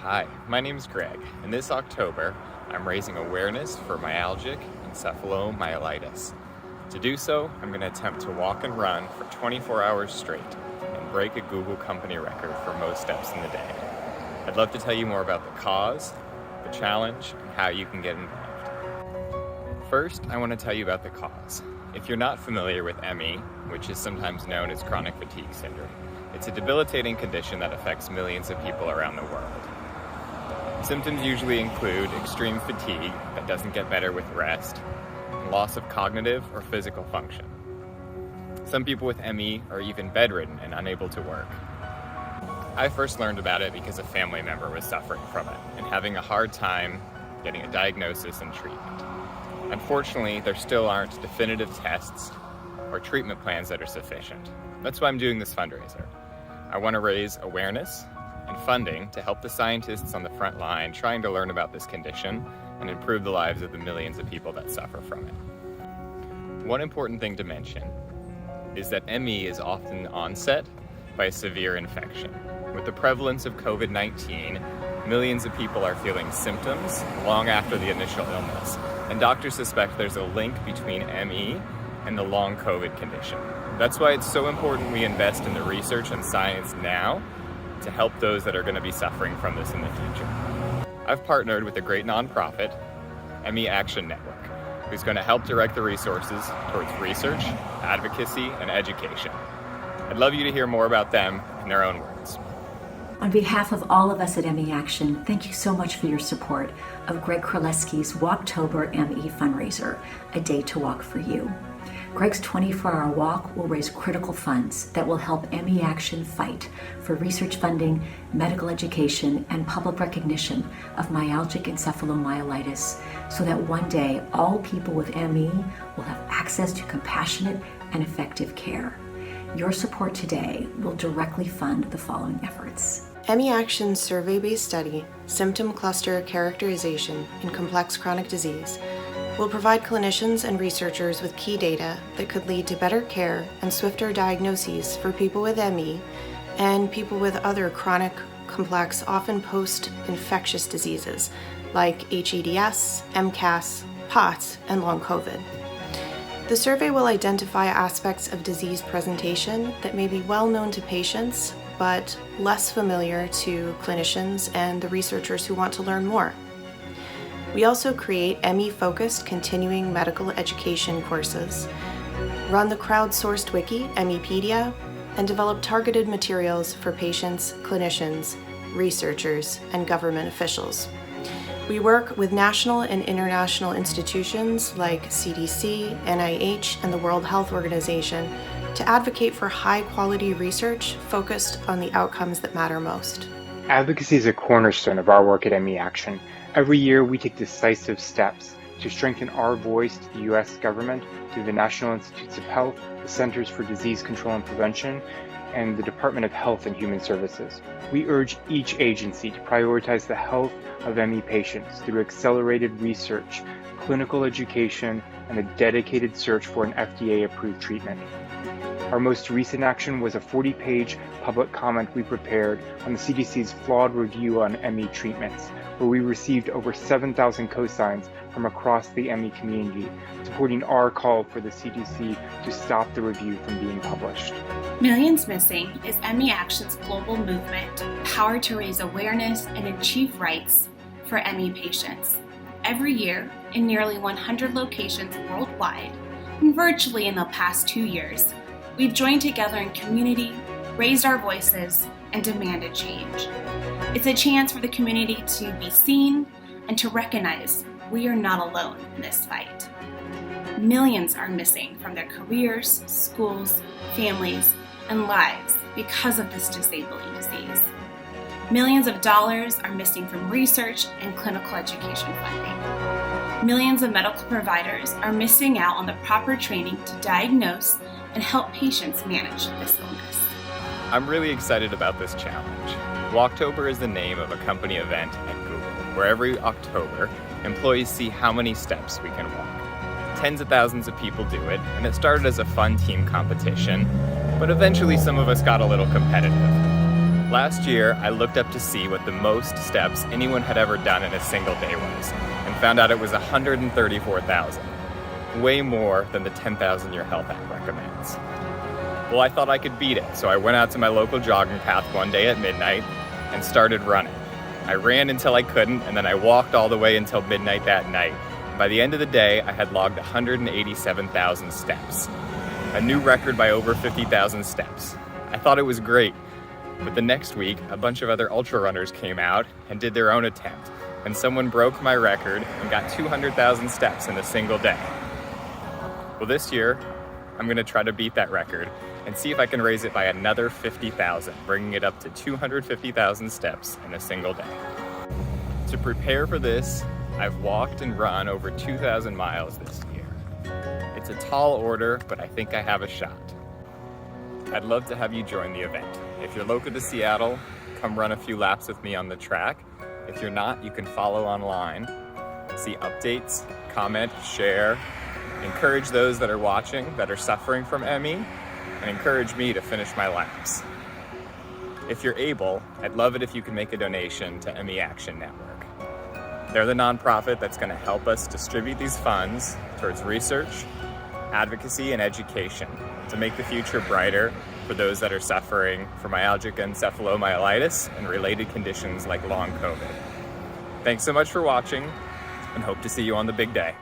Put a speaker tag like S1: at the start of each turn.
S1: Hi, my name is Greg, and this October, I'm raising awareness for myalgic encephalomyelitis. To do so, I'm going to attempt to walk and run for 24 hours straight and break a Google company record for most steps in the day. I'd love to tell you more about the cause, the challenge, and how you can get involved. First, I want to tell you about the cause. If you're not familiar with ME, which is sometimes known as chronic fatigue syndrome, it's a debilitating condition that affects millions of people around the world. Symptoms usually include extreme fatigue that doesn't get better with rest, and loss of cognitive or physical function. Some people with ME are even bedridden and unable to work. I first learned about it because a family member was suffering from it and having a hard time getting a diagnosis and treatment. Unfortunately, there still aren't definitive tests or treatment plans that are sufficient. That's why I'm doing this fundraiser. I want to raise awareness and funding to help the scientists on the front line trying to learn about this condition and improve the lives of the millions of people that suffer from it. One important thing to mention is that ME is often onset by a severe infection. With the prevalence of COVID-19, millions of people are feeling symptoms long after the initial illness, and doctors suspect there's a link between ME and the long COVID condition. That's why it's so important we invest in the research and science now to help those that are going to be suffering from this in the future. I've partnered with a great nonprofit, ME Action Network, who's going to help direct the resources towards research, advocacy, and education. I'd love you to hear more about them in their own words.
S2: On behalf of all of us at ME Action, thank you so much for your support of Greg Krolewski's Walktober ME Fundraiser, A Day to Walk for You. Greg's 24-hour walk will raise critical funds that will help ME Action fight for research funding, medical education, and public recognition of myalgic encephalomyelitis so that one day all people with ME will have access to compassionate and effective care. Your support today will directly fund the following efforts.
S3: ME Action's survey-based study, Symptom Cluster Characterization in Complex Chronic Disease, will provide clinicians and researchers with key data that could lead to better care and swifter diagnoses for people with ME and people with other chronic, complex, often post-infectious diseases like HEDS, MCAS, POTS, and long COVID. The survey will identify aspects of disease presentation that may be well known to patients, but less familiar to clinicians and the researchers who want to learn more. We also create ME-focused continuing medical education courses, run the crowdsourced wiki, MEpedia, and develop targeted materials for patients, clinicians, researchers, and government officials. We work with national and international institutions like CDC, NIH, and the World Health Organization to advocate for high-quality research focused on the outcomes that matter most.
S4: Advocacy is a cornerstone of our work at ME Action. Every year, we take decisive steps to strengthen our voice to the U.S. government through the National Institutes of Health, the Centers for Disease Control and Prevention, and the Department of Health and Human Services. We urge each agency to prioritize the health of ME patients through accelerated research, clinical education, and a dedicated search for an FDA-approved treatment. Our most recent action was a 40-page public comment we prepared on the CDC's flawed review on ME treatments, where we received over 7,000 cosigns from across the ME community, supporting our call for the CDC to stop the review from being published.
S5: Millions Missing is ME Action's global movement, powered to raise awareness and achieve rights for ME patients. Every year, in nearly 100 locations worldwide, and virtually in the past 2 years, we've joined together in community, raised our voices, and demanded change. It's a chance for the community to be seen and to recognize we are not alone in this fight. Millions are missing from their careers, schools, families, and lives because of this disabling disease. Millions of dollars are missing from research and clinical education funding. Millions of medical providers are missing out on the proper training to diagnose and help patients manage this illness.
S1: I'm really excited about this challenge. Walktober is the name of a company event at Google, where every October, employees see how many steps we can walk. Tens of thousands of people do it, and it started as a fun team competition, but eventually some of us got a little competitive. Last year, I looked up to see what the most steps anyone had ever done in a single day was, and found out it was 134,000. Way more than the 10,000 your health app recommends. Well, I thought I could beat it, so I went out to my local jogging path one day at midnight and started running. I ran until I couldn't, and then I walked all the way until midnight that night. By the end of the day, I had logged 187,000 steps, a new record by over 50,000 steps. I thought it was great. But the next week, a bunch of other ultra runners came out and did their own attempt, and someone broke my record and got 200,000 steps in a single day. Well, this year, I'm gonna try to beat that record and see if I can raise it by another 50,000, bringing it up to 250,000 steps in a single day. To prepare for this, I've walked and run over 2,000 miles this year. It's a tall order, but I think I have a shot. I'd love to have you join the event. If you're local to Seattle, come run a few laps with me on the track. If you're not, you can follow online, see updates, comment, share, encourage those that are watching that are suffering from ME, and encourage me to finish my laps. If you're able, I'd love it if you could make a donation to ME Action Network. They're the nonprofit that's going to help us distribute these funds towards research, advocacy, and education to make the future brighter for those that are suffering from myalgic encephalomyelitis and related conditions like long COVID. Thanks so much for watching, and hope to see you on the big day.